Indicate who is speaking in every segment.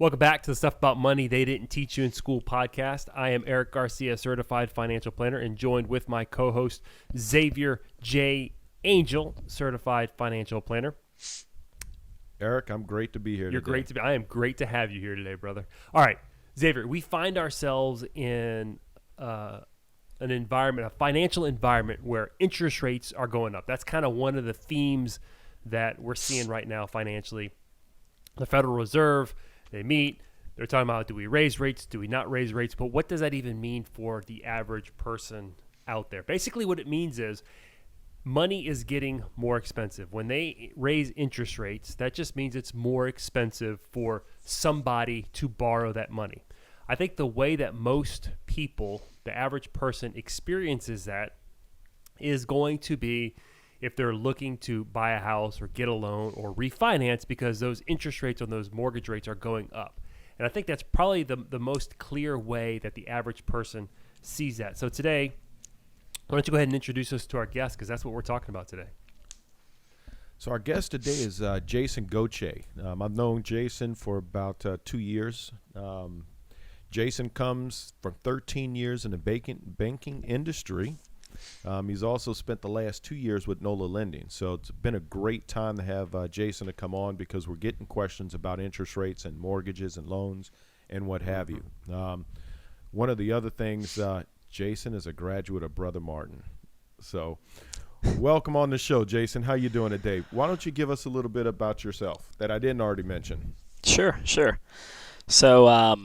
Speaker 1: Welcome back to the Stuff About Money They Didn't Teach You in School podcast. I am Erik Garcia, certified financial planner, and joined with my co-host, Xavier Angel, certified financial planner.
Speaker 2: Erik, I'm great to be here today.
Speaker 1: I am great to have you here today, brother. All right, Xavier, we find ourselves in an environment, a financial environment where interest rates are going up. That's kind of one of the themes that we're seeing right now financially. The Federal Reserve, they meet, they're talking about, do we raise rates, do we not raise rates, but what does that even mean for the average person out there? Basically what it means is money is getting more expensive. When they raise interest rates, that just means it's more expensive for somebody to borrow that money. I think the way that most people, the average person, experiences that is going to be if they're looking to buy a house or get a loan or refinance, because those interest rates on those mortgage rates are going up. And I think that's probably the most clear way that the average person sees that. So today, why don't you go ahead and introduce us to our guest, because that's what we're talking about today.
Speaker 2: So our guest today is Jason Gauthier. I've known Jason for about 2 years. Jason comes from 13 years in the banking industry. He's also spent the last 2 years with NOLA Lending. So it's been a great time to have Jason to come on, because we're getting questions about interest rates and mortgages and loans and what have you. One of the other things, Jason is a graduate of Brother Martin. So welcome on the show, Jason. How you doing today? Why don't you give us a little bit about yourself that I didn't already mention?
Speaker 3: Sure. So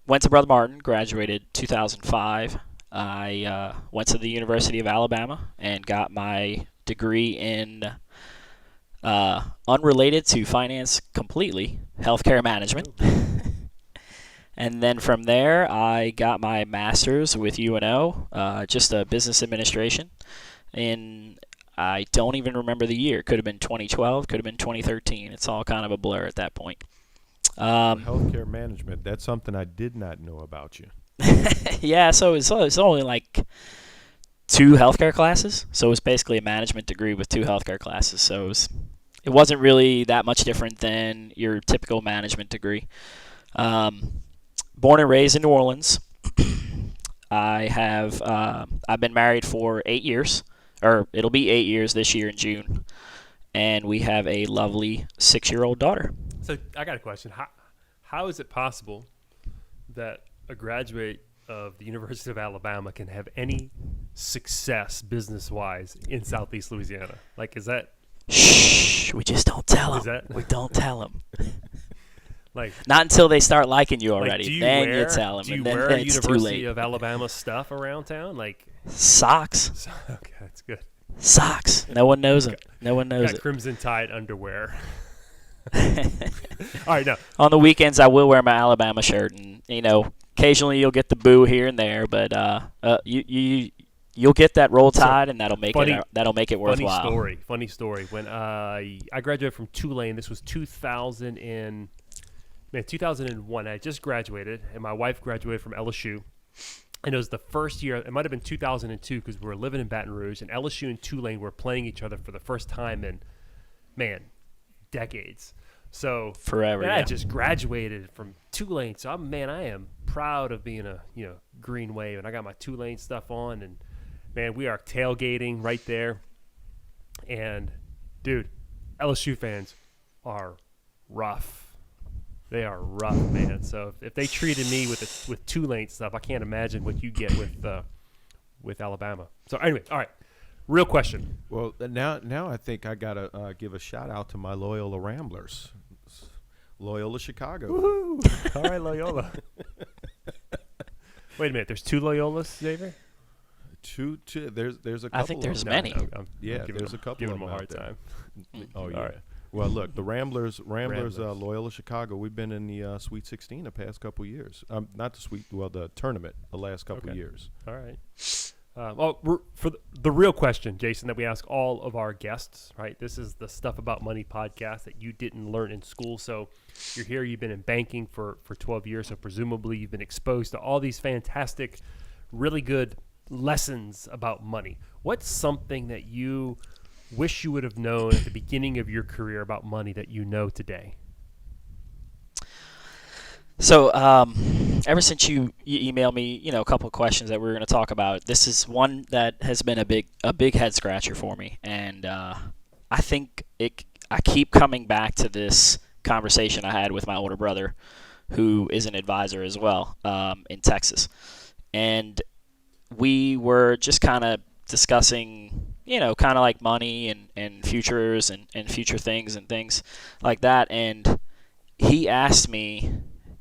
Speaker 3: went to Brother Martin, graduated 2005. I went to the University of Alabama and got my degree in unrelated to finance completely, healthcare management. And then from there, I got my master's with UNO, just a business administration. And I don't even remember the year. Could have been 2012, could have been 2013. It's all kind of a blur at that point.
Speaker 2: Healthcare management, that's something I did not know about you.
Speaker 3: Yeah, so it's only like 2 healthcare classes. So it's basically a management degree with 2 healthcare classes. So it wasn't really that much different than your typical management degree. Born and raised in New Orleans. I've been married for 8 years, or it'll be 8 years this year in June, and we have a lovely 6-year-old daughter.
Speaker 1: So I got a question. How is it possible that a graduate of the University of Alabama can have any success business-wise in Southeast Louisiana? Like, is that...
Speaker 3: Shh, we just don't tell them. We don't tell them.
Speaker 1: Like,
Speaker 3: not until they start liking you already.
Speaker 1: Like,
Speaker 3: then you tell them.
Speaker 1: Do you
Speaker 3: and
Speaker 1: wear
Speaker 3: then it's
Speaker 1: University of Alabama stuff around town? Like
Speaker 3: socks.
Speaker 1: Okay, that's good.
Speaker 3: Socks. No one knows it. No one knows it.
Speaker 1: Crimson Tide underwear. All right, now
Speaker 3: on the weekends I will wear my Alabama shirt, and occasionally you'll get the boo here and there, but you'll get that Roll Tide, and that'll make it worthwhile.
Speaker 1: Funny story. When I graduated from Tulane, this was 2001. I just graduated, and my wife graduated from LSU. And it was the first year. It might have been 2002, because we were living in Baton Rouge, and LSU and Tulane were playing each other for the first time in, decades. So
Speaker 3: forever.
Speaker 1: I just graduated from Tulane, so I am proud of being a Green Wave, and I got my Tulane stuff on, and man, we are tailgating right there. And dude, LSU fans are rough. They are rough, man. So if they treated me with Tulane stuff, I can't imagine what you get with Alabama. So anyway, all right. Real question.
Speaker 2: Well, now I think I gotta give a shout out to my Loyola Ramblers, Loyola Chicago.
Speaker 1: Woohoo! All right, Loyola. Wait a minute. There's 2 Loyolas, Xavier?
Speaker 2: Two. There's a couple.
Speaker 3: I think there's many.
Speaker 2: There's a couple.
Speaker 1: Giving them a hard time.
Speaker 2: Oh yeah.
Speaker 1: All right.
Speaker 2: Well, look, the Ramblers, Loyola Chicago. We've been in the Sweet 16 the past couple of years. Not the tournament the last couple of years.
Speaker 1: All right. For the real question, Jason, that we ask all of our guests, right? This is the Stuff About Money podcast that you didn't learn in school. So you're here, you've been in banking for 12 years, so presumably you've been exposed to all these fantastic, really good lessons about money. What's something that you wish you would have known at the beginning of your career about money that you know today?
Speaker 3: So, ever since you emailed me, a couple of questions that we were going to talk about, this is one that has been a big head scratcher for me, and I think I keep coming back to this conversation I had with my older brother, who is an advisor as well, in Texas, and we were just kind of discussing, kind of like money and futures and future things and things like that, and he asked me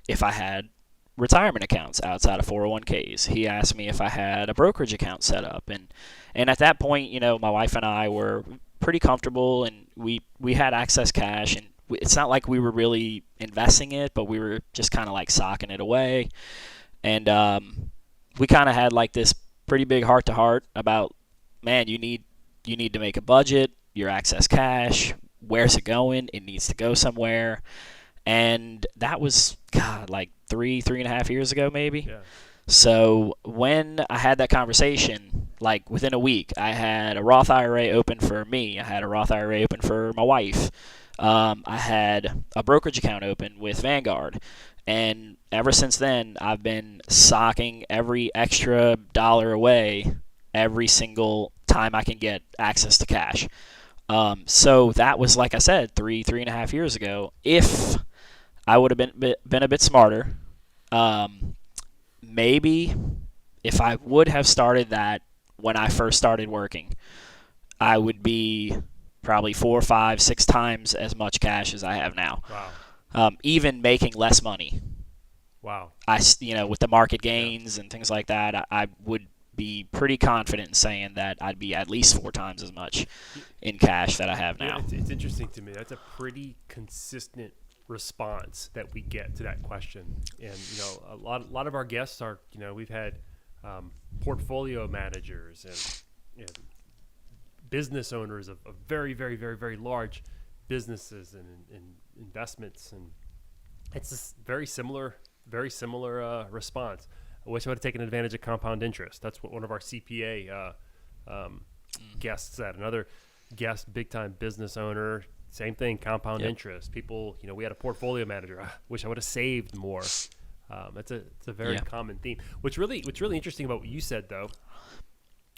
Speaker 3: if I had retirement accounts outside of 401ks. He asked me if I had a brokerage account set up, and at that point, my wife and I were pretty comfortable, and we had excess cash, and it's not like we were really investing it, but we were just kind of like socking it away, and we kind of had like this pretty big heart to heart about, man, you need to make a budget, your excess cash, where's it going? It needs to go somewhere. And that was, God, like 3.5 years ago, maybe.
Speaker 1: Yeah.
Speaker 3: So when I had that conversation, like within a week, I had a Roth IRA open for me. I had a Roth IRA open for my wife. I had a brokerage account open with Vanguard. And ever since then, I've been socking every extra dollar away every single time I can get access to cash. So that was, like I said, 3.5 years ago. If I would have been a bit smarter, maybe if I would have started that when I first started working, I would be probably 4, 5, 6 times as much cash as I have now.
Speaker 1: Wow.
Speaker 3: Even making less money.
Speaker 1: Wow.
Speaker 3: With the market gains and things like that, I would be pretty confident in saying that I'd be at least 4 times as much in cash that I have now.
Speaker 1: It's interesting to me. That's a pretty consistent response that we get to that question. And a lot of our guests are, we've had portfolio managers and business owners of very, very, very, very large businesses and investments, and it's this very similar response. I wish I would have taken advantage of compound interest. That's what one of our CPA guests said. Another guest, big time business owner, same thing, compound interest. People, we had a portfolio manager. I wish I would have saved more. It's a very common theme. What's really interesting about what you said, though,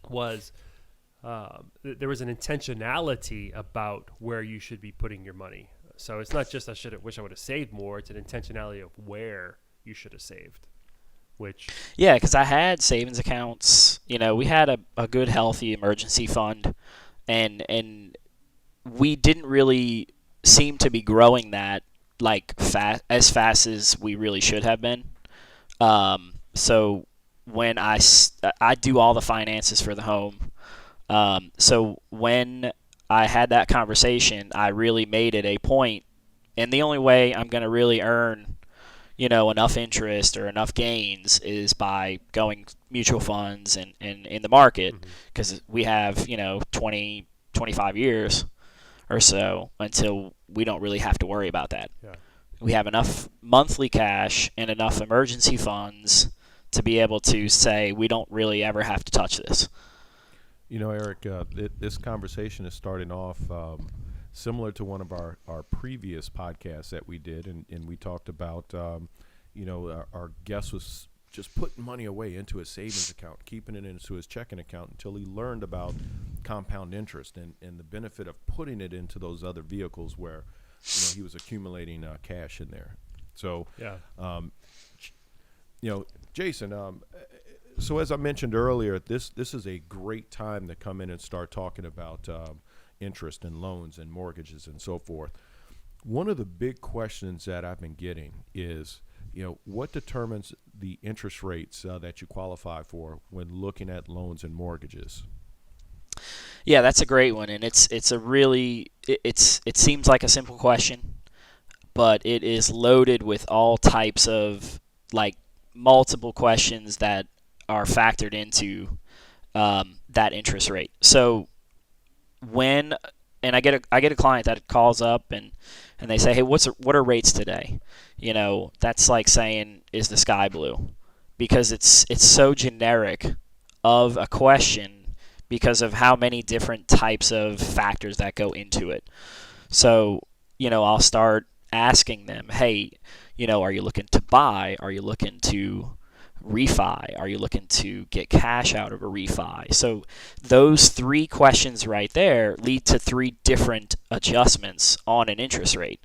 Speaker 1: was there was an intentionality about where you should be putting your money. So it's not just wish I would have saved more. It's an intentionality of where you should have saved.
Speaker 3: Yeah, because I had savings accounts. We had a good, healthy emergency fund, and we didn't really seem to be growing that like as fast as we really should have been. So when I do all the finances for the home, so when I had that conversation, I really made it a point, and the only way I'm going to really earn enough interest or enough gains is by going mutual funds and in the market, because we have 20, 25 years or so until we don't really have to worry about that.
Speaker 1: Yeah.
Speaker 3: We have enough monthly cash and enough emergency funds to be able to say we don't really ever have to touch this.
Speaker 2: Erik, this conversation is starting off similar to one of our previous podcasts that we did, and we talked about, our guest was just putting money away into his savings account, keeping it into his checking account until he learned about compound interest and the benefit of putting it into those other vehicles where, he was accumulating cash in there. So, Jason, so as I mentioned earlier, this is a great time to come in and start talking about interest and loans and mortgages and so forth. One of the big questions that I've been getting is, what determines the interest rates that you qualify for when looking at loans and mortgages?
Speaker 3: Yeah, that's a great one, and it seems like a simple question, but it is loaded with all types of like multiple questions that are factored into that interest rate. So and I get a client that calls up and they say, hey, what are rates today? That's like saying, is the sky blue? Because it's so generic of a question because of how many different types of factors that go into it. So, I'll start asking them, hey, are you looking to buy? Are you looking to refi? Are you looking to get cash out of a refi? So those 3 questions right there lead to 3 different adjustments on an interest rate.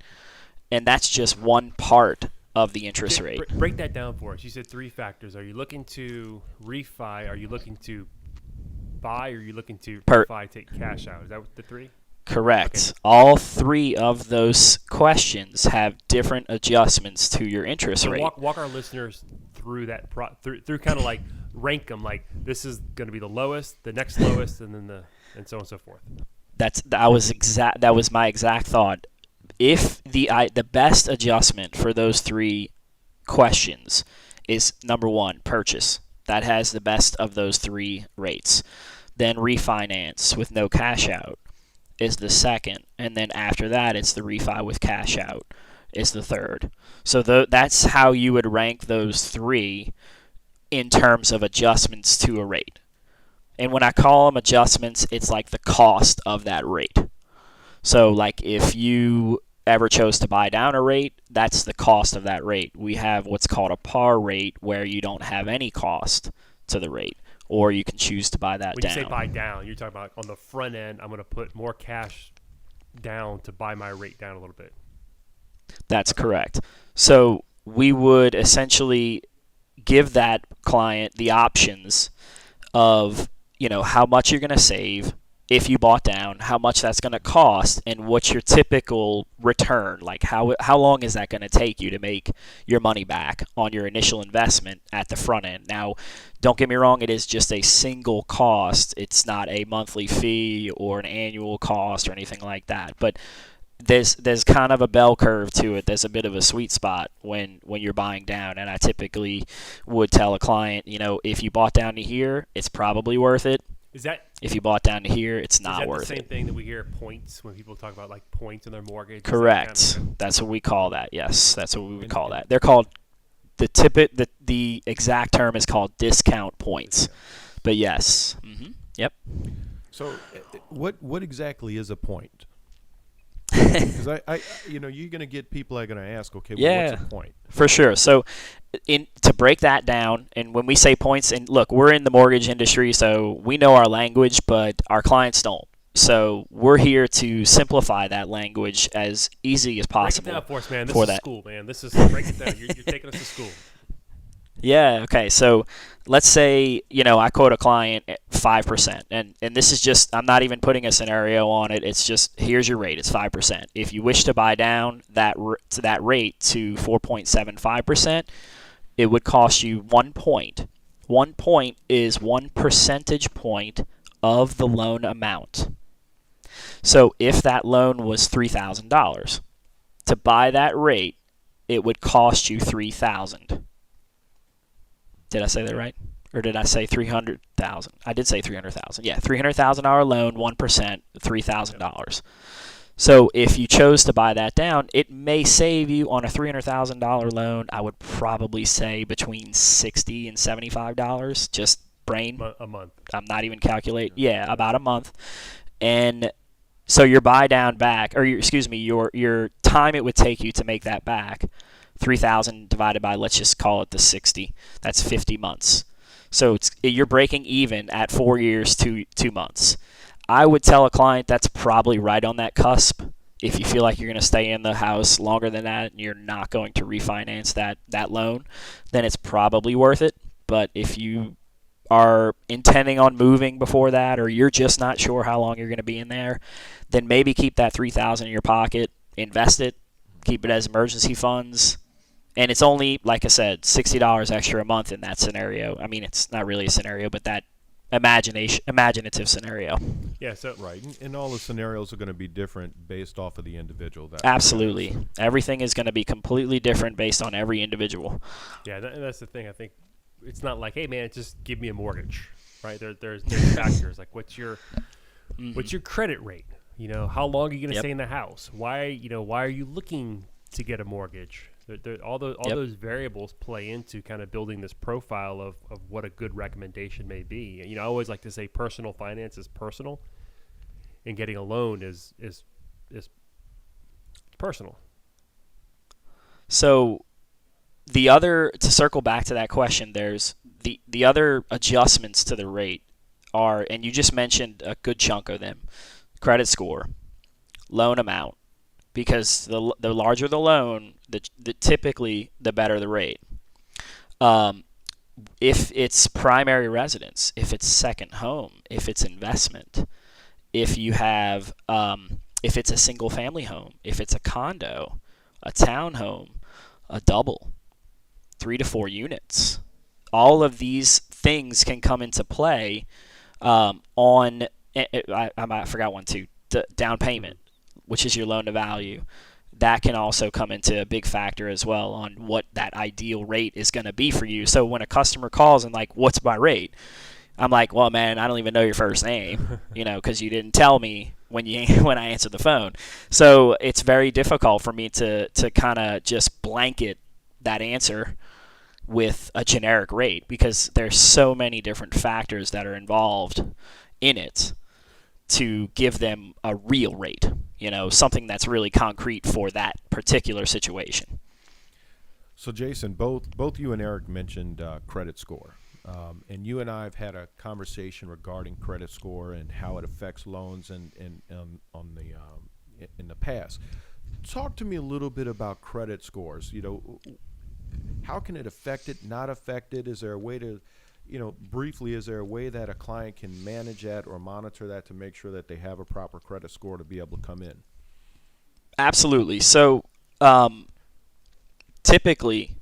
Speaker 3: And that's just one part of the interest rate.
Speaker 1: Break that down for us. You said 3 factors. Are you looking to refi? Are you looking to buy? Or are you looking to refi, take cash out? Is that what the 3?
Speaker 3: Correct.
Speaker 1: Okay.
Speaker 3: All 3 of those questions have different adjustments to your interest rate.
Speaker 1: Walk our listeners through that through kind of like rank them. Like this is going to be the lowest, the next lowest, and then and so on and so forth.
Speaker 3: That was my exact thought. If the best adjustment for those 3 questions is number 1, purchase. That has the best of those 3 rates. Then refinance with no cash out is the second, and then after that it's the refi with cash out is the third. So that's how you would rank those 3 in terms of adjustments to a rate. And when I call them adjustments, it's like the cost of that rate. So like if you ever chose to buy down a rate, that's the cost of that rate. We have what's called a par rate where you don't have any cost to the rate, or you can choose to buy that down.
Speaker 1: When you say buy down, you're talking about on the front end, I'm going to put more cash down to buy my rate down a little bit.
Speaker 3: That's correct. So we would essentially give that client the options of, how much you're going to save if you bought down, how much that's going to cost, and what's your typical return. Like how long is that going to take you to make your money back on your initial investment at the front end. Now, don't get me wrong, it is just a single cost. It's not a monthly fee or an annual cost or anything like that. But there's kind of a bell curve to it. There's a bit of a sweet spot when you're buying down, and I typically would tell a client, if you bought down to here, it's probably worth it. If you bought down to here, it's not worth it.
Speaker 1: Is that the same thing that we hear points when people talk about like points in their mortgage?
Speaker 3: Correct. That's what we call that. Yes, that's what we would call that. They're called the exact term is called discount points. But yes. Mm-hmm. Yep.
Speaker 2: So, what exactly is a point? Because you're going to get people that are going to ask, okay, well, what's a point?
Speaker 3: For sure. So, to break that down, and when we say points, and look, we're in the mortgage industry, so we know our language, but our clients don't. So we're here to simplify that language as easy as possible.
Speaker 1: Break it down for us, man. This is school, man. Break it down. You're taking us to school.
Speaker 3: Yeah, okay. So let's say, I quote a client at 5%. And this is just, I'm not even putting a scenario on it. It's just, here's your rate. It's 5%. If you wish to buy down that rate to 4.75%, it would cost you 1 point. 1 point is 1 percentage point of the loan amount. So if that loan was $3,000, to buy that rate, it would cost you $3,000. Did I say that right? Or did I say $300,000? I did say $300,000. Yeah, $300,000 loan, 1%, $3,000. So if you chose to buy that down, it may save you on a $300,000 loan, I would probably say between $60 and $75, just brain.
Speaker 1: A month.
Speaker 3: I'm not even calculating. Yeah, about a month. And so your buy down back, or your time it would take you to make that back, 3,000 divided by, let's just call it the 60. That's 50 months. So you're breaking even at 4 years, 2 months. I would tell a client that's probably right on that cusp. If you feel like you're going to stay in the house longer than that and you're not going to refinance that loan, then it's probably worth it. But if you are intending on moving before that, or you're just not sure how long you're going to be in there, then maybe keep that $3,000 in your pocket, invest it, keep it as emergency funds. And it's only, like I said, $60 extra a month in that scenario. I mean, it's not really a scenario, but that imaginative scenario.
Speaker 2: Yeah, so right, and all the scenarios are going to be different based off of the individual.
Speaker 3: Absolutely, everything is going to be completely different based on every individual.
Speaker 1: Yeah, that's the thing. I think it's not like, hey man, just give me a mortgage, right? There's factors like what's your credit rate? How long are you going to stay in the house? Why are you looking to get a mortgage? All those variables play into kind of building this profile of what a good recommendation may be. I always like to say personal finance is personal, and getting a loan is personal.
Speaker 3: So to circle back to that question, there's the other adjustments to the rate are, and you just mentioned a good chunk of them: credit score, loan amount, because the larger the loan, typically the better the rate. If it's primary residence, if it's second home, if it's investment, if you have, if it's a single family home, if it's a condo, a townhome, a double, 3 to 4 units, all of these things can come into play on. I forgot one too. Down payment, which is your loan to value. That can also come into a big factor as well on what that ideal rate is going to be for you. So when a customer calls and like, what's my rate? I'm like, well, man, I don't even know your first name, because you didn't tell me when I answered the phone. So it's very difficult for me to kind of just blanket that answer with a generic rate, because there's so many different factors that are involved in it to give them a real rate, something that's really concrete for that particular situation.
Speaker 2: So, Jason, both you and Erik mentioned credit score. And you and I have had a conversation regarding credit score and how it affects loans in the past. Talk to me a little bit about credit scores. How can it affect it, not affect it? Is there a way to, briefly, is there a way that a client can manage that or monitor that to make sure that they have a proper credit score to be able to come in?
Speaker 3: Absolutely. So typically,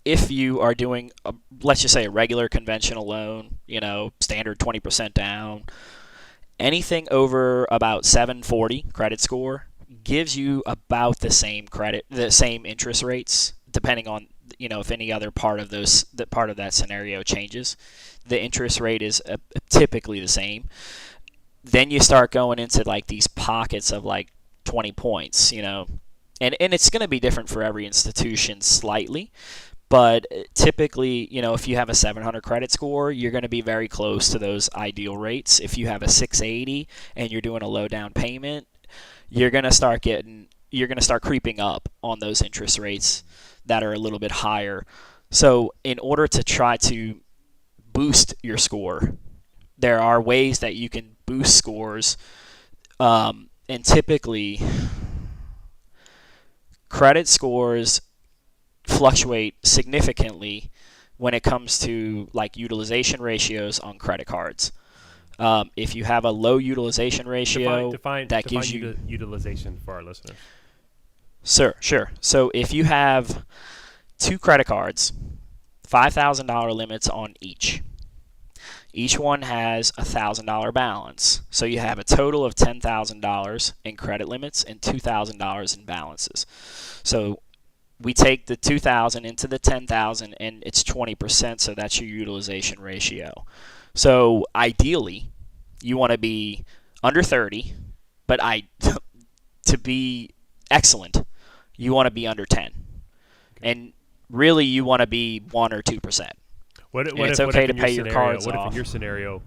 Speaker 3: if you are doing, let's just say a regular conventional loan, standard 20% down, anything over about 740 credit score gives you about the same interest rates, depending on, if any other part of that scenario changes. The interest rate is typically the same. Then you start going into like these pockets of like 20 points, and it's going to be different for every institution slightly. But typically, if you have a 700 credit score, you're going to be very close to those ideal rates. If you have a 680 and you're doing a low down payment, you're going to start creeping up on those interest rates that are a little bit higher. So in order to try to boost your score, there are ways that you can boost scores. And typically, credit scores fluctuate significantly when it comes to like utilization ratios on credit cards. If you have a low utilization ratio,
Speaker 1: define
Speaker 3: gives you
Speaker 1: utilization for our listeners.
Speaker 3: Sure. So if you have 2 credit cards, $5,000 limits on each. Each one has a $1,000 balance. So you have a total of $10,000 in credit limits and $2,000 in balances. So we take the 2,000 into the 10,000 and it's 20%, so that's your utilization ratio. So ideally, you want to be under 30, but to be excellent, you want to be under 10. And really you want to be 1 or 2%. It's okay to pay your cards off.
Speaker 1: What if in your scenario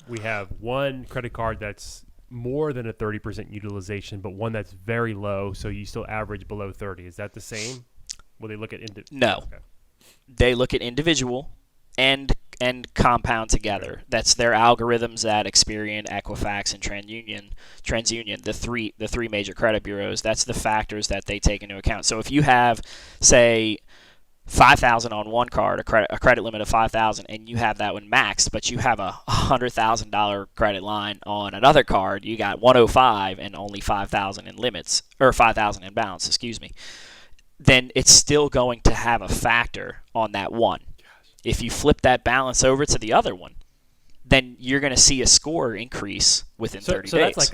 Speaker 1: we have one credit card that's more than a 30% utilization, but one that's very low, so you still average below 30? Is that the same? Will they look at
Speaker 3: No.
Speaker 1: Okay.
Speaker 3: They look at individual and compound together. Okay. That's their algorithms at Experian, Equifax, and TransUnion, the three major credit bureaus. That's the factors that they take into account. So if you have, say, $5,000 on one card, a credit limit of $5,000, and you have that one maxed, but you have a $100,000 credit line on another card, you got $105 and only $5,000 in limits, or $5,000 in balance, excuse me. Then it's still going to have a factor on that one. If you flip that balance over to the other one, then you're going to see a score increase within 30 days.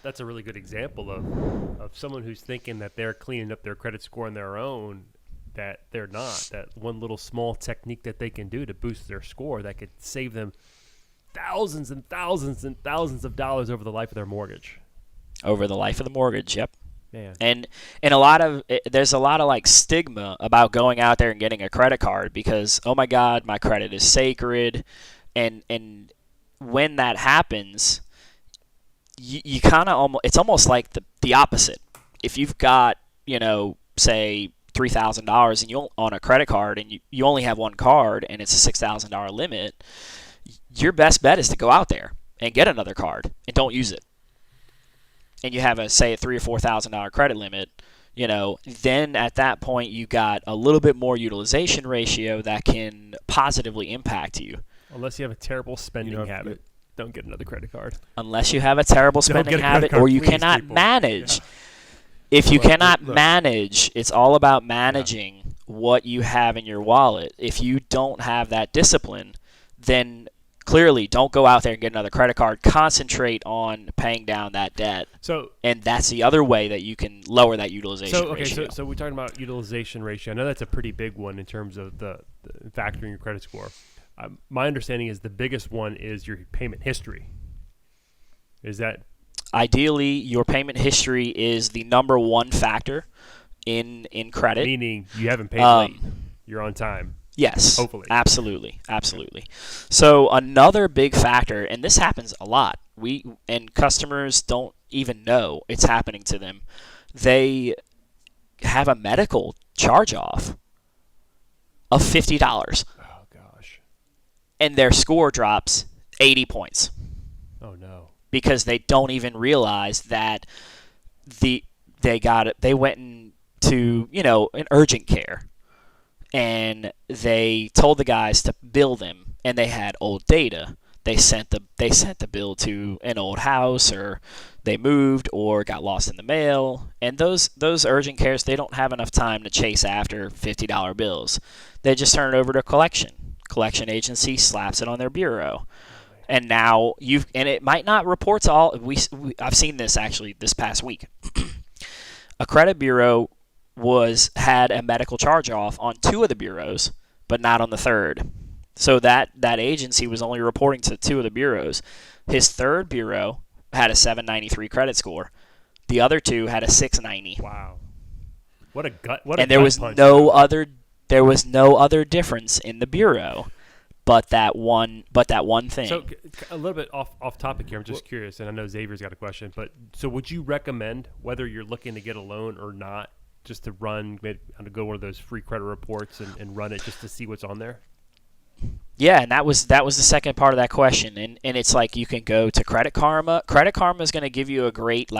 Speaker 1: That's a really good example of someone who's thinking that they're cleaning up their credit score on their own, that they're not. That one little small technique that they can do to boost their score that could save them thousands and thousands and thousands of dollars over the life of their mortgage.
Speaker 3: Over the life of the mortgage, yep.
Speaker 1: Man.
Speaker 3: And there's a lot of like stigma about going out there and getting a credit card because, oh my God, my credit is sacred. And when that happens, you kind of it's almost like the opposite. If you've got, say $3,000 and you on a credit card, and you only have one card and it's a $6,000 limit, your best bet is to go out there and get another card and don't use it. And you have a $3,000 or $4,000 credit limit, then at that point you got a little bit more utilization ratio that can positively impact you.
Speaker 1: Unless you have a terrible spending habit, don't get another credit card.
Speaker 3: Unless you have a terrible spending habit
Speaker 1: card,
Speaker 3: or you
Speaker 1: please,
Speaker 3: cannot
Speaker 1: people.
Speaker 3: manage.
Speaker 1: Yeah.
Speaker 3: If you cannot manage, it's all about managing what you have in your wallet. If you don't have that discipline, then clearly don't go out there and get another credit card. Concentrate on paying down that debt. And that's the other way that you can lower that utilization ratio.
Speaker 1: So we're talking about utilization ratio. I know that's a pretty big one in terms of the factoring your credit score. My understanding is the biggest one is your payment history. Is that?
Speaker 3: Ideally, your payment history is the number one factor in credit.
Speaker 1: Meaning you haven't paid late. You're on time.
Speaker 3: Yes.
Speaker 1: Hopefully.
Speaker 3: Absolutely. So another big factor, and this happens a lot, and customers don't even know it's happening to them. They have a medical charge-off of $50.
Speaker 1: Oh, gosh.
Speaker 3: And their score drops 80 points.
Speaker 1: Oh, no.
Speaker 3: Because they don't even realize that they went into an urgent care, and they told the guys to bill them, and they had old data. They sent the bill to an old house, or they moved, or got lost in the mail. And those urgent cares, they don't have enough time to chase after $50 bills. They just turn it over to collection agency slaps it on their bureau. And now and it might not report to all. I've seen this actually this past week. A credit bureau had a medical charge-off on 2 of the bureaus, but not on the third. So that agency was only reporting to 2 of the bureaus. His third bureau had a 793 credit score. The other 2 had a 690.
Speaker 1: Wow. What a gut!
Speaker 3: And there was no other difference in the bureau. But that one thing.
Speaker 1: So a little bit off topic here. I'm just curious, and I know Xavier's got a question. But so would you recommend, whether you're looking to get a loan or not, just to go one of those free credit reports and run it just to see what's on there?
Speaker 3: Yeah, and that was the second part of that question. And it's like you can go to Credit Karma. Credit Karma is going to give you a great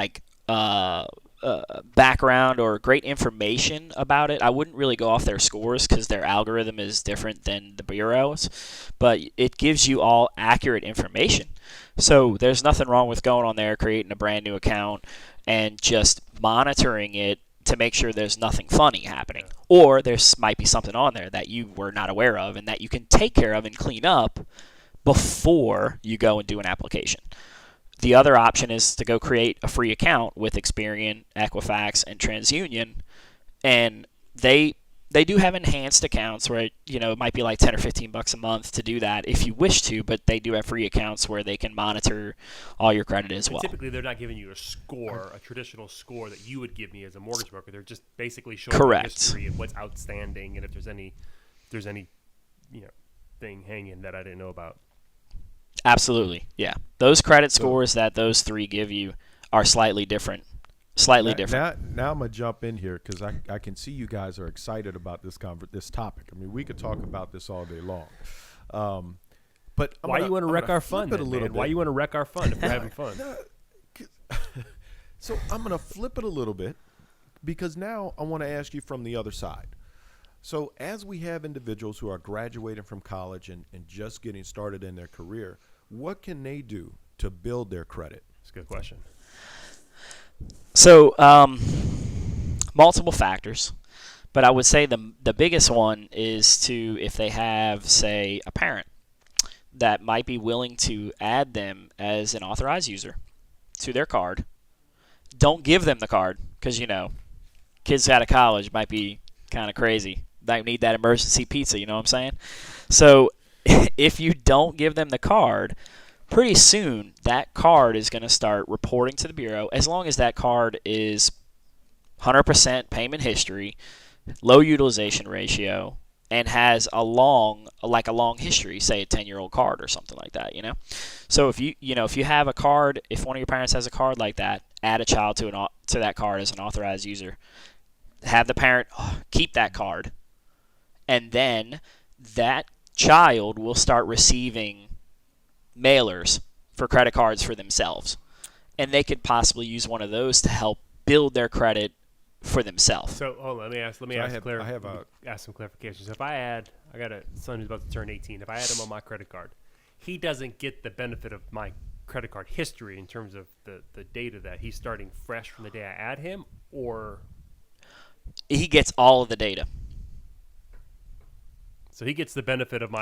Speaker 3: background or great information about it. I wouldn't really go off their scores because their algorithm is different than the bureaus, but it gives you all accurate information. So there's nothing wrong with going on there, creating a brand new account, and just monitoring it to make sure there's nothing funny happening. Or there might be something on there that you were not aware of and that you can take care of and clean up before you go and do an application. The other option is to go create a free account with Experian, Equifax, and TransUnion, and they do have enhanced accounts where it might be like $10 or $15 a month to do that if you wish to, but they do have free accounts where they can monitor all your credit as well.
Speaker 1: Typically, they're not giving you a traditional score that you would give me as a mortgage broker. They're just basically showing you history and what's outstanding, and if there's any thing hanging that I didn't know about.
Speaker 3: Absolutely, yeah. Those credit scores that those 3 give you are slightly different.
Speaker 2: Now I'm gonna jump in here because I can see you guys are excited about this topic. I mean, we could talk about this all day long. But
Speaker 1: why you want to wreck our fun? Why you want to wreck our fun if we're having fun?
Speaker 2: So I'm gonna flip it a little bit because now I want to ask you from the other side. So as we have individuals who are graduating from college and just getting started in their career, what can they do to build their credit?
Speaker 1: That's a good question.
Speaker 3: So multiple factors, but I would say the biggest one is if they have, say, a parent that might be willing to add them as an authorized user to their card. Don't give them the card because, kids out of college might be kind of crazy. They need that emergency pizza, you know what I'm saying? So if you don't give them the card, pretty soon that card is going to start reporting to the bureau as long as that card is 100% payment history, low utilization ratio, and has a long history, say a 10-year-old card or something like that, So if you have a card, if one of your parents has a card like that, add a child to that card as an authorized user. have the parent keep that card, and then that child will start receiving mailers for credit cards for themselves, and they could possibly use one of those to help build their credit for themselves.
Speaker 1: So hold on, let me ask some clarification. So if I got a son who's about to turn 18. If I add him on my credit card, he doesn't get the benefit of my credit card history in terms of the data that he's starting fresh from the day I add him, or
Speaker 3: he gets all of the data.
Speaker 1: So he gets the benefit of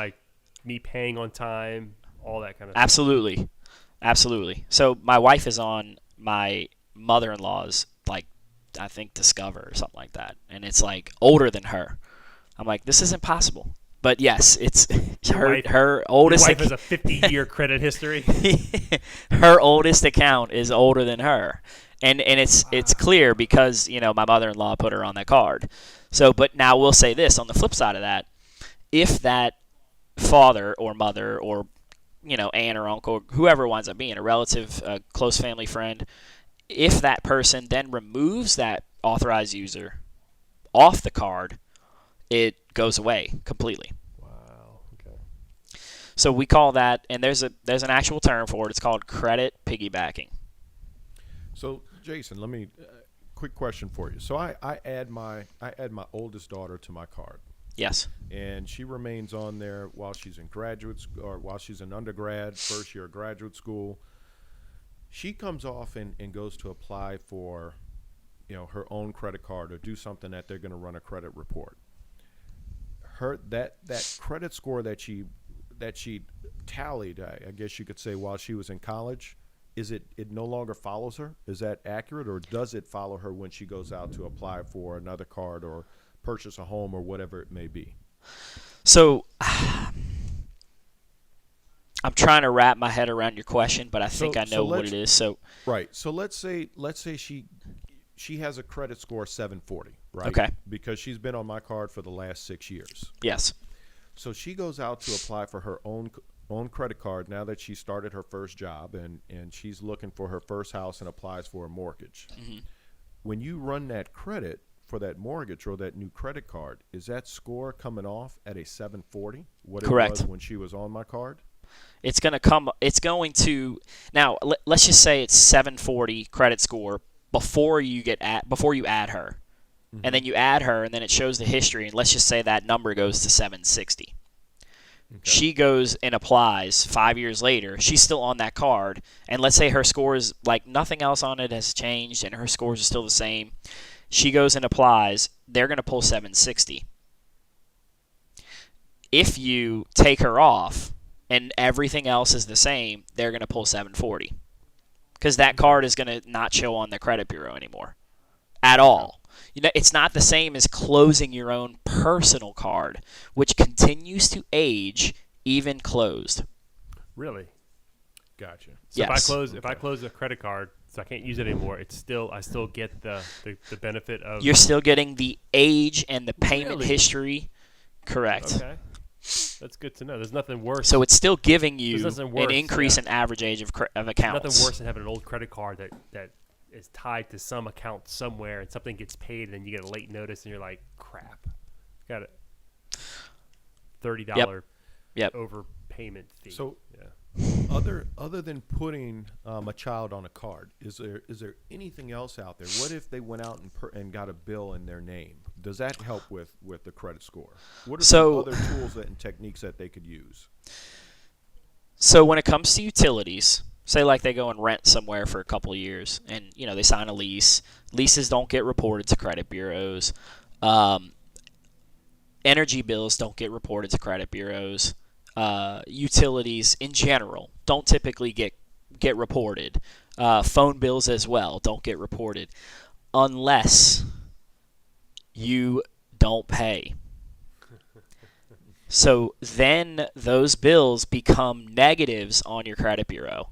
Speaker 1: me paying on time, all that kind of
Speaker 3: Absolutely. Absolutely. So my wife is on my mother-in-law's, like, I think Discover or something like that, and it's like older than her. I'm like, this isn't possible. But yes, it's her oldest.
Speaker 1: Your wife has a 50-year credit history.
Speaker 3: Her oldest account is older than her, and it's clear because my mother-in-law put her on that card. So, but now we'll say this on the flip side of that: if that father or mother or aunt or uncle, or whoever winds up being a relative, a close family friend, if that person then removes that authorized user off the card, it goes away completely.
Speaker 1: Wow. Okay.
Speaker 3: So we call that, and there's an actual term for it. It's called credit piggybacking.
Speaker 2: So Jason, let me quick question for you. So I add my oldest daughter to my card.
Speaker 3: Yes.
Speaker 2: And she remains on there while she's in or while she's in undergrad, first year of graduate school. She comes off and goes to apply for, her own credit card or do something that they're going to run a credit report. That credit score that she tallied, I guess you could say, while she was in college, it no longer follows her? Is that accurate, or does it follow her when she goes out to apply for another card or purchase a home or whatever it may be?
Speaker 3: So I'm trying to wrap my head around your question, but I think I know what it is. So
Speaker 2: right. So let's say she has a credit score 740, right?
Speaker 3: Okay.
Speaker 2: Because she's been on my card for the last 6 years.
Speaker 3: Yes.
Speaker 2: So she goes out to apply for her own credit card now that she started her first job, and she's looking for her first house and applies for a mortgage.
Speaker 3: Mm-hmm.
Speaker 2: When you run that credit for that mortgage or that new credit card, is that score coming off at a 740? What
Speaker 3: Correct.
Speaker 2: It was when she was on my card?
Speaker 3: It's going to now let's just say it's 740 credit score before you add her. Mm-hmm. And then you add her, and then it shows the history, and let's just say that number goes to 760. Okay. She goes and applies 5 years later. She's still on that card, and let's say her score is like nothing else on it has changed, and her scores are still the same. She goes and applies. They're going to pull 760. If you take her off and everything else is the same, they're going to pull 740. Because that card is going to not show on the credit bureau anymore at all. It's not the same as closing your own personal card, which continues to age even closed.
Speaker 1: Really? Gotcha. So
Speaker 3: yes.
Speaker 1: if I close a credit card, so I can't use it anymore, I still get the benefit of.
Speaker 3: You're still getting the age and the payment history. Correct.
Speaker 1: Okay. That's good to know. There's nothing worse.
Speaker 3: So it's still giving you an increase in average age of accounts.
Speaker 1: Nothing worse than having an old credit card that is tied to some account somewhere, and something gets paid, and then you get a late notice, and you're like, crap. Got a $30 overpayment fee.
Speaker 2: So other than putting a child on a card, is there anything else out there? What if they went out and got a bill in their name? Does that help with the credit score? What are some other tools and techniques that they could use?
Speaker 3: So when it comes to utilities, say like they go and rent somewhere for a couple of years, and they sign a lease. Leases don't get reported to credit bureaus. Energy bills don't get reported to credit bureaus. Utilities in general don't typically get reported. Phone bills as well don't get reported unless you don't pay. So then those bills become negatives on your credit bureau,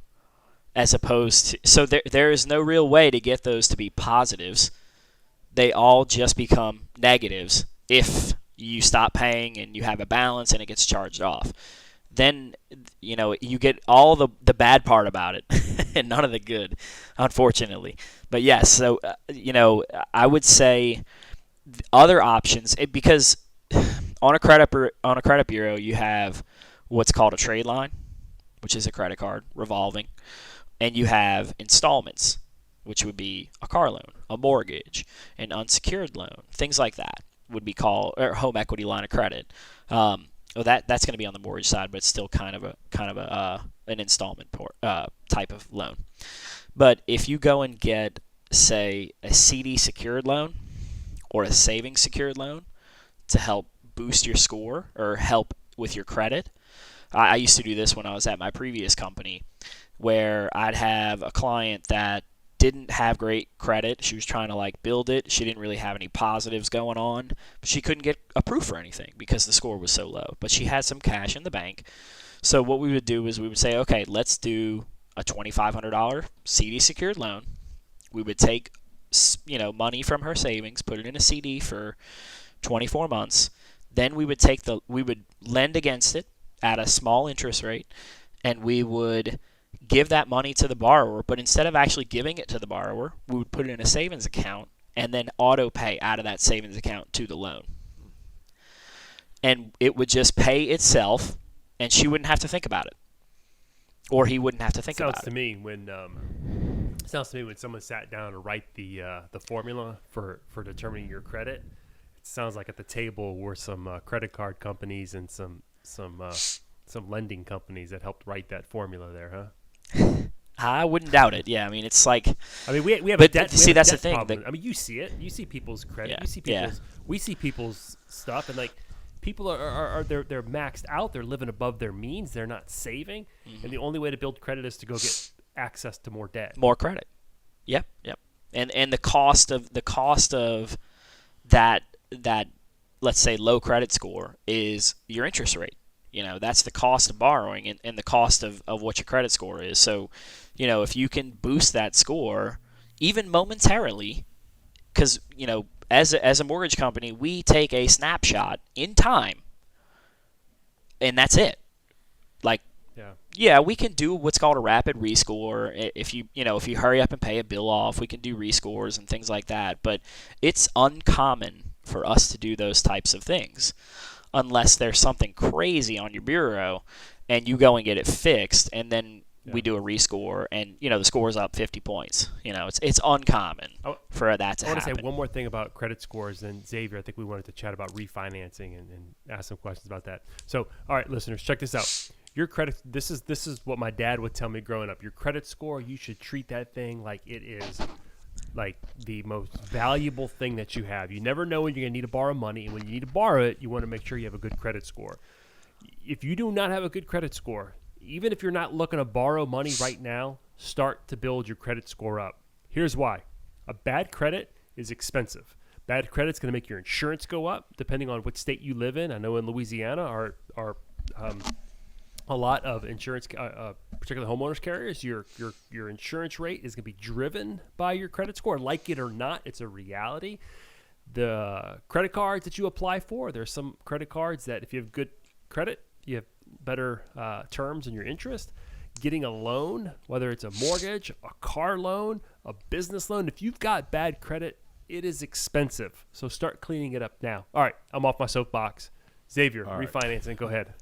Speaker 3: as opposed to, so there is no real way to get those to be positives. They all just become negatives if you stop paying and you have a balance and it gets charged off. Then you get all the bad part about it and none of the good, unfortunately. But yes, so I would say other options, because on a credit bureau, you have what's called a trade line, which is a credit card revolving, and you have installments, which would be a car loan, a mortgage, an unsecured loan, things like that would be called, or home equity line of credit. That's going to be on the mortgage side, but it's still kind of an installment type of loan. But if you go and get, say, a CD secured loan or a savings secured loan to help boost your score or help with your credit, I used to do this when I was at my previous company, where I'd have a client that didn't have great credit. She was trying to build it. She didn't really have any positives going on, but she couldn't get approved for anything because the score was so low. But she had some cash in the bank. So what we would do is we would say, okay, let's do a $2,500 CD secured loan. We would take money from her savings, put it in a CD for 24 months. Then we would lend against it at a small interest rate, and we would give that money to the borrower, but instead of actually giving it to the borrower, we would put it in a savings account and then auto pay out of that savings account to the loan. And it would just pay itself, and she wouldn't have to think about it. Or he wouldn't have to think about it.
Speaker 1: Sounds to me when someone sat down to write the formula for determining your credit, it sounds like at the table were some credit card companies and some lending companies that helped write that formula there, huh?
Speaker 3: I wouldn't doubt it. Yeah, I mean, it's like.
Speaker 1: I mean, we have
Speaker 3: but
Speaker 1: a debt.
Speaker 3: See, that's the thing.
Speaker 1: I mean, you see it. You see people's credit.
Speaker 3: Yeah,
Speaker 1: You see people's. We see people's stuff, and people are they're maxed out. They're living above their means. They're not saving, and the only way to build credit is to go get access to more debt.
Speaker 3: More credit. Yep. And the cost of that let's say low credit score is your interest rate. That's the cost of borrowing and the cost of what your credit score is. So, if you can boost that score, even momentarily, because, as a mortgage company, we take a snapshot in time, and that's it. Yeah, we can do what's called a rapid rescore. If you hurry up and pay a bill off, we can do rescores and things like that. But it's uncommon for us to do those types of things, unless there's something crazy on your bureau and you go and get it fixed, and then we do a rescore and the score's up 50 points. It's uncommon for that to happen.
Speaker 1: I want to say one more thing about credit scores, and Xavier, I think we wanted to chat about refinancing and ask some questions about that. So, all right, listeners, check this out. Your credit, this is what my dad would tell me growing up. Your credit score, you should treat that thing like it is like the most valuable thing that you have. You never know when you're going to need to borrow money, and when you need to borrow it, you want to make sure you have a good credit score. If you do not have a good credit score, even if you're not looking to borrow money right now, start to build your credit score up. Here's why. A bad credit is expensive. Bad credit's going to make your insurance go up, depending on what state you live in. I know in Louisiana, a lot of insurance, particularly homeowners carriers, your insurance rate is going to be driven by your credit score. Like it or not, it's a reality. The credit cards that you apply for, there's some credit cards that if you have good credit, you have better terms in your interest. Getting a loan, whether it's a mortgage, a car loan, a business loan, if you've got bad credit, it is expensive. So start cleaning it up now. All right, I'm off my soapbox. Xavier, refinancing, go ahead.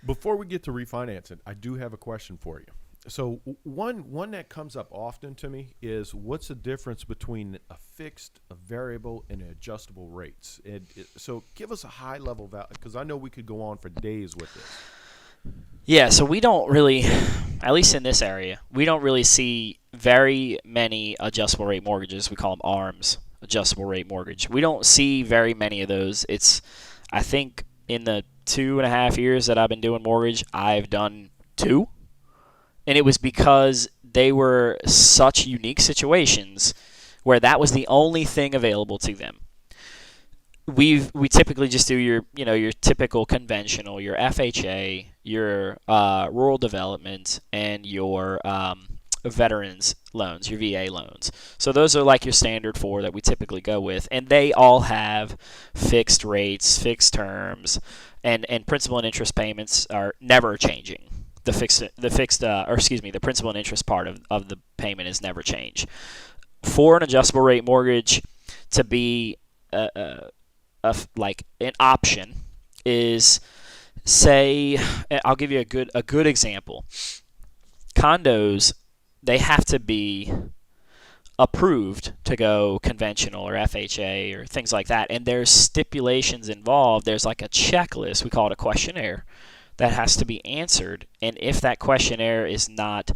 Speaker 2: Before we get to refinancing, I do have a question for you. So one that comes up often to me is, what's the difference between a fixed, a variable, and adjustable rates? So give us a high level value, because I know we could go on for days with this.
Speaker 3: Yeah, so we don't really, at least in this area, we don't really see very many adjustable rate mortgages. We call them ARMs, adjustable rate mortgage. We don't see very many of those. I think in the 2.5 years that I've been doing mortgage, I've done 2. And it was because they were such unique situations where that was the only thing available to them. We typically just do your typical conventional, your FHA, your rural development, and your veterans loans, your VA loans. So those are like your standard 4 that we typically go with, and they all have fixed rates, fixed terms, and principal and interest payments are never changing. The principal and interest part of the payment is never changed. For an adjustable rate mortgage to be like an option is, say, I'll give you a good example. Condos, they have to be approved to go conventional or FHA or things like that, and there's stipulations involved. There's like a checklist, we call it a questionnaire, that has to be answered, and if that questionnaire is not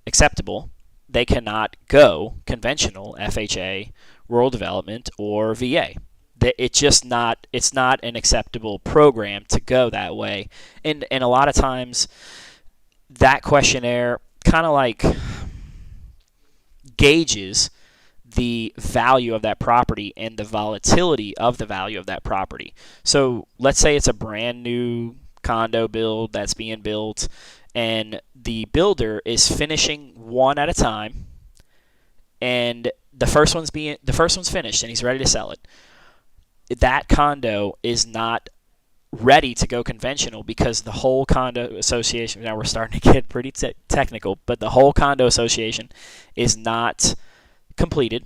Speaker 3: acceptable, they cannot go conventional, FHA, rural development, or VA. It's not an acceptable program to go that way, and a lot of times that questionnaire kind of like gauges the value of that property and the volatility of the value of that property. So let's say it's a brand new condo build that's being built, and the builder is finishing one at a time, and the first one's finished and he's ready to sell it. That condo is not ready to go conventional because the whole condo association, now we're starting to get pretty technical, but the whole condo association is not completed.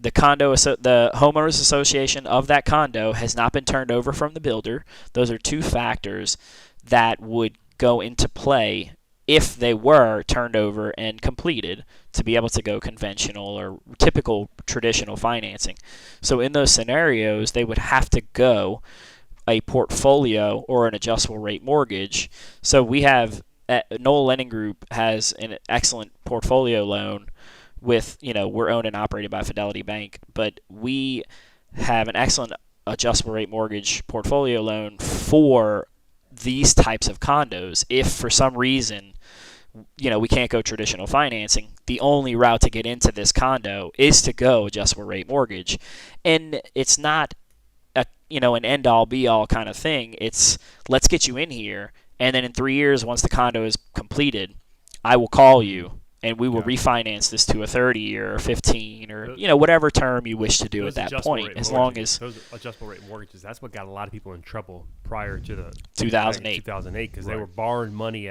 Speaker 3: The homeowners association of that condo has not been turned over from the builder. Those are two factors that would go into play if they were turned over and completed to be able to go conventional or typical traditional financing. So in those scenarios, they would have to go a portfolio or an adjustable rate mortgage. So we have, Knoll Lending Group has an excellent portfolio loan with, we're owned and operated by Fidelity Bank, but we have an excellent adjustable rate mortgage portfolio loan for these types of condos. If for some reason, we can't go traditional financing, the only route to get into this condo is to go adjustable rate mortgage. And it's not an end-all be-all kind of thing. It's, let's get you in here, and then in 3 years, once the condo is completed, I will call you, and we will refinance this to a 30-year or 15 or whatever term you wish to do at that point. As long as
Speaker 1: those adjustable rate mortgages, that's what got a lot of people in trouble prior to the
Speaker 3: 2008
Speaker 1: because they were borrowing money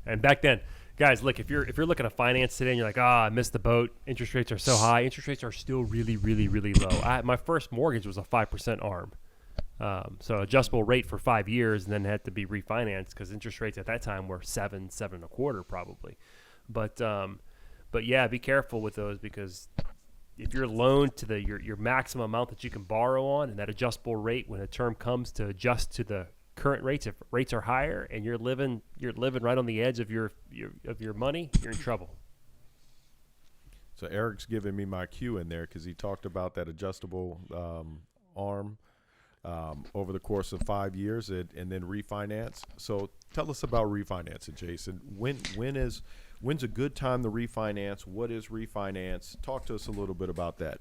Speaker 1: and back then. Guys, look, if you're looking to finance today and you're like, I missed the boat, interest rates are so high. Interest rates are still really, really, really low. My first mortgage was a 5% ARM. So adjustable rate for 5 years, and then had to be refinanced because interest rates at that time were 7.25 probably. But yeah, be careful with those, because if you're loaned to your maximum amount that you can borrow on, and that adjustable rate when a term comes to adjust to the current rates, if rates are higher and you're living right on the edge of your money, you're in trouble.
Speaker 2: So Erik's giving me my cue in there because he talked about that adjustable ARM over the course of 5 years and then refinance. So tell us about refinancing, Jason. When's a good time to refinance? What is refinance? Talk to us a little bit about that.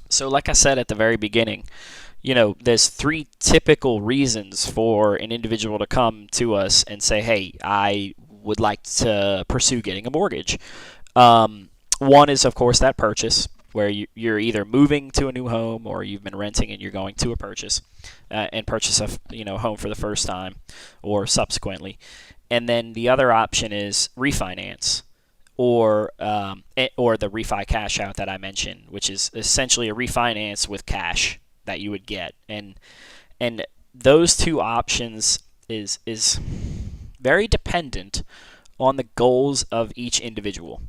Speaker 3: So like I said at the very beginning, there's 3 typical reasons for an individual to come to us and say, hey, I would like to pursue getting a mortgage. One is, of course, that purchase, where you're either moving to a new home or you've been renting and you're going to a purchase and purchase a home for the first time or subsequently. And then the other option is refinance, or the refi cash out that I mentioned, which is essentially a refinance with cash that you would get. And those 2 options is very dependent on the goals of each individual.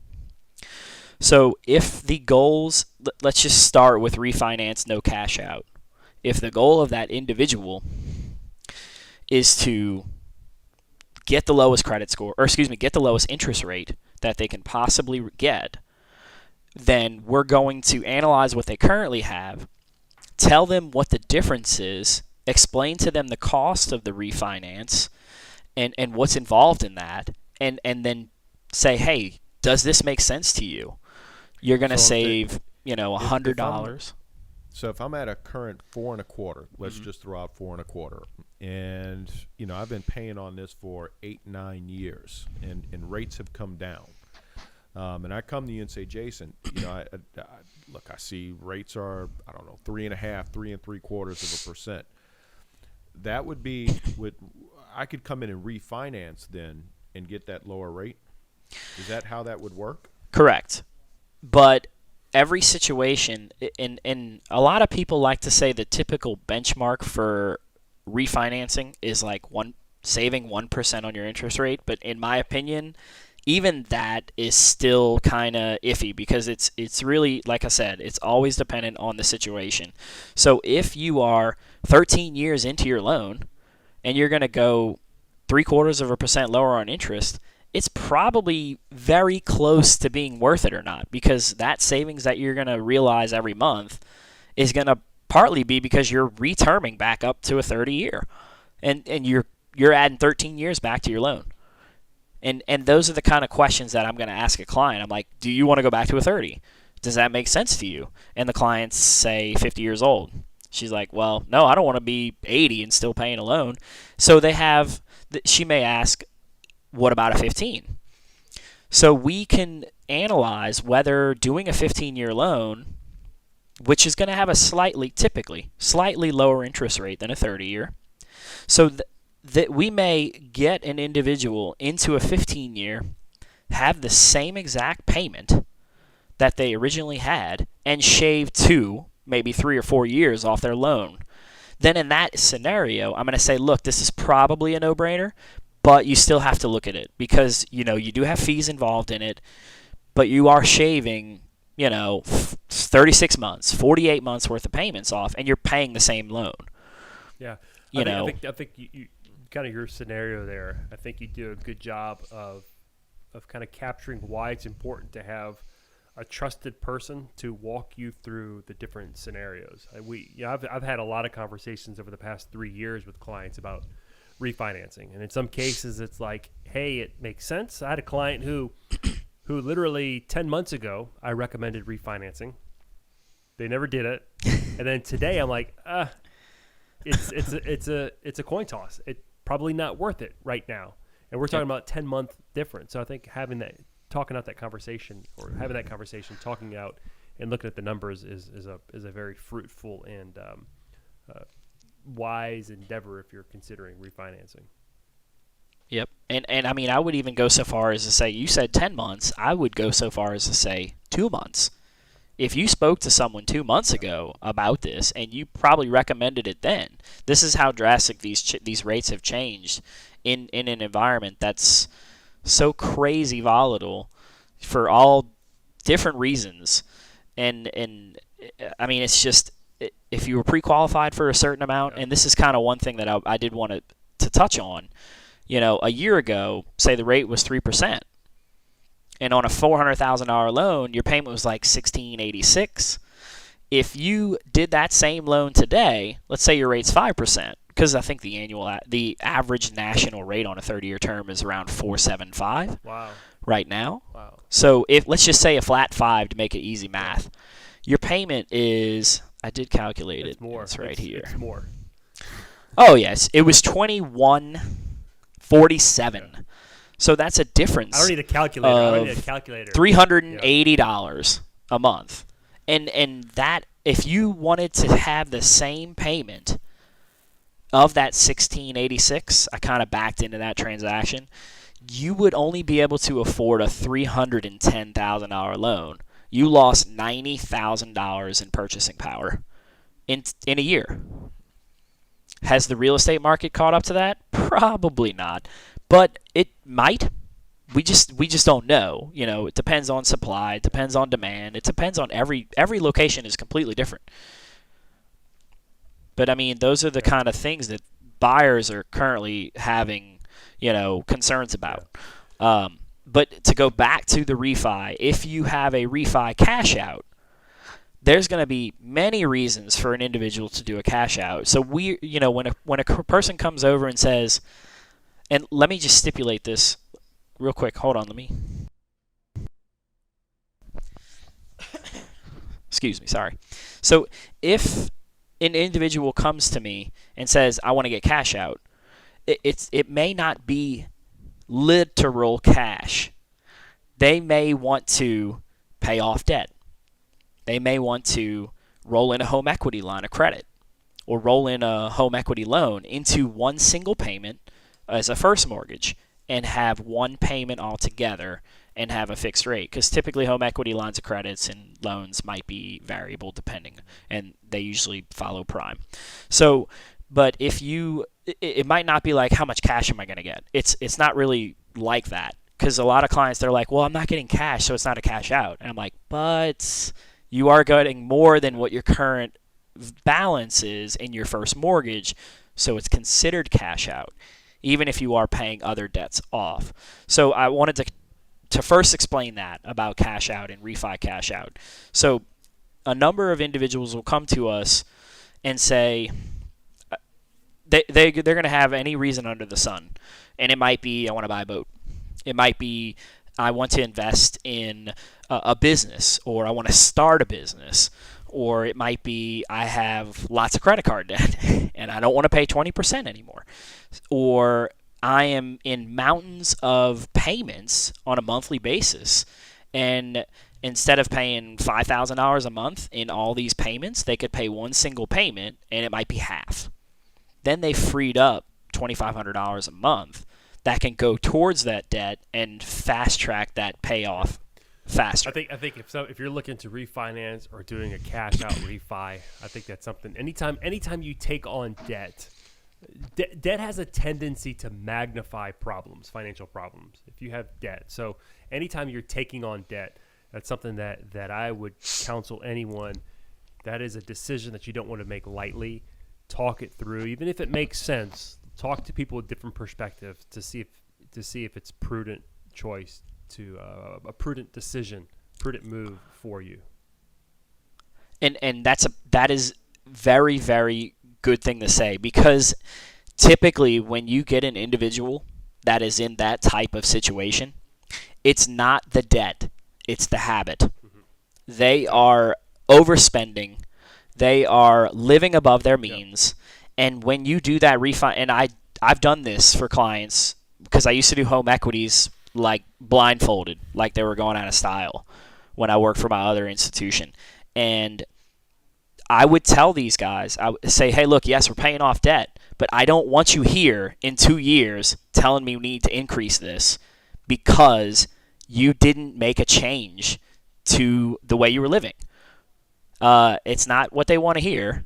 Speaker 3: So if the goals, let's just start with refinance, no cash out. If the goal of that individual is to get the lowest credit score, get the lowest interest rate that they can possibly get, then we're going to analyze what they currently have, tell them what the difference is, explain to them the cost of the refinance and what's involved in that, and then say, hey, does this make sense to you? You're going to save, $100.
Speaker 2: So if I'm at a current 4.25, let's just throw out 4.25, and I've been paying on this for 8-9 years, and rates have come down, and I come to you and say, Jason, I see rates are 3.5, 3.75%. That would be I could come in and refinance then and get that lower rate. Is that how that would work?
Speaker 3: Correct. But every situation, and a lot of people like to say the typical benchmark for refinancing is like saving 1% on your interest rate, but in my opinion, even that is still kind of iffy because it's really, like I said, it's always dependent on the situation. So if you are 13 years into your loan and you're going to go 0.75% lower on interest, it's probably very close to being worth it or not, because that savings that you're going to realize every month is going to partly be because you're reterming back up to a 30-year, and you're adding 13 years back to your loan. And those are the kind of questions that I'm going to ask a client. I'm like, do you want to go back to a 30? Does that make sense to you? And the client's, say, 50 years old. She's like, well, no, I don't want to be 80 and still paying a loan. So she may ask, what about a 15? So we can analyze whether doing a 15-year loan, which is going to have typically slightly lower interest rate than a 30-year, so that we may get an individual into a 15-year, have the same exact payment that they originally had, and shave 2, maybe 3 or 4 years off their loan. Then in that scenario, I'm going to say, look, this is probably a no-brainer, but you still have to look at it because, you do have fees involved in it, but you are shaving, 36 months, 48 months worth of payments off, and you're paying the same loan.
Speaker 1: Yeah. I think you kind of your scenario there, I think you do a good job of kind of capturing why it's important to have a trusted person to walk you through the different scenarios. I've had a lot of conversations over the past 3 years with clients about refinancing, and in some cases it's like, hey, it makes sense. I had a client who literally 10 months ago I recommended refinancing. They never did it, and then today I'm like, it's a coin toss. It's probably not worth it right now, and we're talking about 10-month difference. So I think having that conversation, talking out and looking at the numbers is a very fruitful and wise endeavor if you're considering refinancing.
Speaker 3: Yep. And I mean, I would even go so far as to say, you said 10 months, I would go so far as to say 2 months. If you spoke to someone 2 months ago about this, and you probably recommended it then, this is how drastic these rates have changed in an environment that's so crazy volatile for all different reasons. And I mean, it's just, if you were pre-qualified for a certain amount, and this is kind of one thing that I did want to touch on. A year ago, say the rate was 3%, and on a $400,000 loan, your payment was like $1,686. If you did that same loan today, let's say your rate's 5%, because I think the average national rate on a 30-year term is around 4.75.
Speaker 1: Wow.
Speaker 3: Right now.
Speaker 1: Wow.
Speaker 3: So let's just say a flat 5 to make it easy math. Your payment is, I did calculate it.
Speaker 1: More.
Speaker 3: It's right here.
Speaker 1: It's more.
Speaker 3: Oh yes, it was $21.47. Yeah. So that's a difference.
Speaker 1: I don't need a calculator. I don't need a calculator.
Speaker 3: $380 a month, and that, if you wanted to have the same payment of that $1,686, I kind of backed into that transaction, you would only be able to afford a $310,000 loan. You lost $90,000 in purchasing power in a year. Has the real estate market caught up to that? Probably not, but it might. We just don't know. It depends on supply. It depends on demand. It depends on every location is completely different. But I mean, those are the kind of things that buyers are currently having, concerns about. But to go back to the refi, if you have a refi cash out, there's going to be many reasons for an individual to do a cash out. So when a person comes over and says, and let me just stipulate this real quick. Hold on, let me. Excuse me, sorry. So if an individual comes to me and says, I want to get cash out, it may not be literal cash. They may want to pay off debt. They may want to roll in a home equity line of credit or roll in a home equity loan into one single payment as a first mortgage and have one payment altogether and have a fixed rate, because typically home equity lines of credits and loans might be variable depending, and they usually follow prime. So, but if you, it might not be like, how much cash am I going to get? It's not really like that, because a lot of clients, they're like, well, I'm not getting cash, so it's not a cash out. And I'm like, but you are getting more than what your current balance is in your first mortgage, so it's considered cash out, even if you are paying other debts off. So I wanted to first explain that about cash out and refi cash out. So a number of individuals will come to us and say they're going to have any reason under the sun, and it might be, I want to buy a boat. It might be, I want to invest in a business, or I want to start a business. Or it might be, I have lots of credit card debt and I don't want to pay 20% anymore. Or I am in mountains of payments on a monthly basis, and instead of paying $5,000 a month in all these payments, they could pay one single payment and it might be half. Then they freed up $2,500 a month that can go towards that debt and fast track that payoff faster.
Speaker 1: I think if you're looking to refinance or doing a cash out refi, I think that's something. Anytime you take on debt, debt has a tendency to magnify problems, financial problems. If you have debt, so anytime you're taking on debt, that's something that I would counsel anyone. That is a decision that you don't want to make lightly. Talk it through, even if it makes sense. Talk to people with different perspectives to see if it's prudent choice. To a prudent decision, prudent move for you,
Speaker 3: and that is very, very good thing to say, because typically when you get an individual that is in that type of situation, it's not the debt, it's the habit. Mm-hmm. They are overspending, they are living above their means, and when you do that refi, and I've done this for clients because I used to do home equities like blindfolded, like they were going out of style when I worked for my other institution. And I would tell these guys, I would say, hey, look, yes, we're paying off debt, but I don't want you here in 2 years telling me we need to increase this because you didn't make a change to the way you were living. It's not what they want to hear,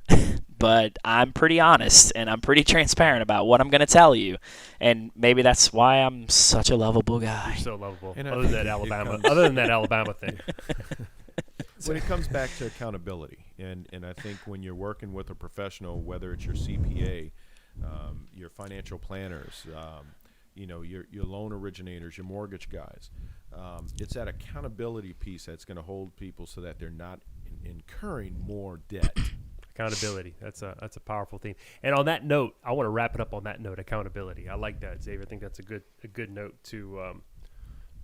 Speaker 3: but I'm pretty honest and I'm pretty transparent about what I'm going to tell you. And maybe that's why I'm such a lovable guy.
Speaker 1: You're so lovable. Other than that Alabama thing.
Speaker 2: When it comes back to accountability, and I think when you're working with a professional, whether it's your CPA, your financial planners, your loan originators, your mortgage guys, it's that accountability piece that's going to hold people so that they're not incurring more debt.
Speaker 1: Accountability. That's a powerful theme. And on that note, I want to wrap it up on that note. Accountability. I like that, Xavier. I think that's a good note to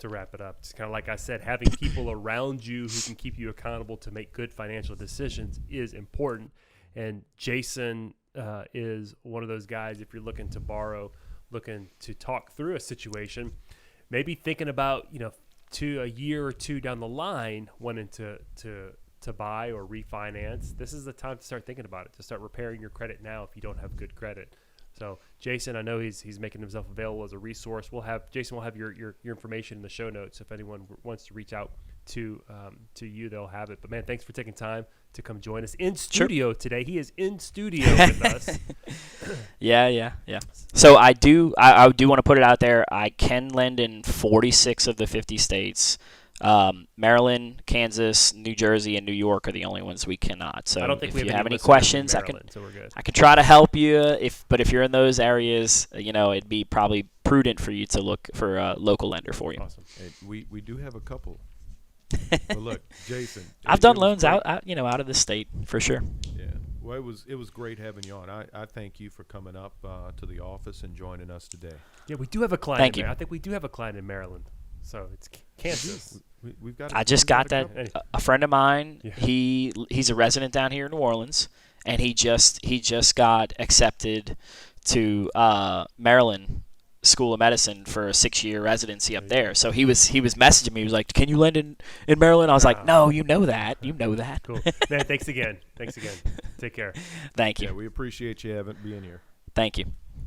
Speaker 1: wrap it up. It's kind of like I said, having people around you who can keep you accountable to make good financial decisions is important. And Jason is one of those guys. If you're looking to borrow, looking to talk through a situation, maybe thinking about to a year or two down the line, wanting to buy or refinance, this is the time to start thinking about it, to start repairing your credit now if you don't have good credit. So Jason, I know he's making himself available as a resource. Jason will have your information in the show notes. If anyone wants to reach out to you, they'll have it. But man, thanks for taking time to come join us in studio today. He is in studio with us.
Speaker 3: Yeah. So I do want to put it out there. I can lend in 46 of the 50 states. Maryland, Kansas, New Jersey, and New York are the only ones we cannannot. So if you have any questions, I can try to help you. But if you're in those areas, it'd be probably prudent for you to look for a local lender for you.
Speaker 2: Awesome. Hey, we do have a couple. Well, look, Jason,
Speaker 3: I've done loans out of the state for sure.
Speaker 2: Yeah. Well, it was great having you on. I thank you for coming up to the office and joining us today.
Speaker 1: Yeah, we do have a client.
Speaker 3: Thank you.
Speaker 1: I think we do have a client in Maryland. So it's Kansas.
Speaker 2: We've got.
Speaker 3: I just got that. A friend of mine. Yeah. He's a resident down here in New Orleans, and he just got accepted to Maryland School of Medicine for a 6-year residency up there. So he was messaging me. He was like, "Can you lend in Maryland?" I was like, "No, you know that.
Speaker 1: Cool, man. Thanks again. Take care.
Speaker 3: Thank you.
Speaker 2: Yeah, we appreciate you being here.
Speaker 3: Thank you.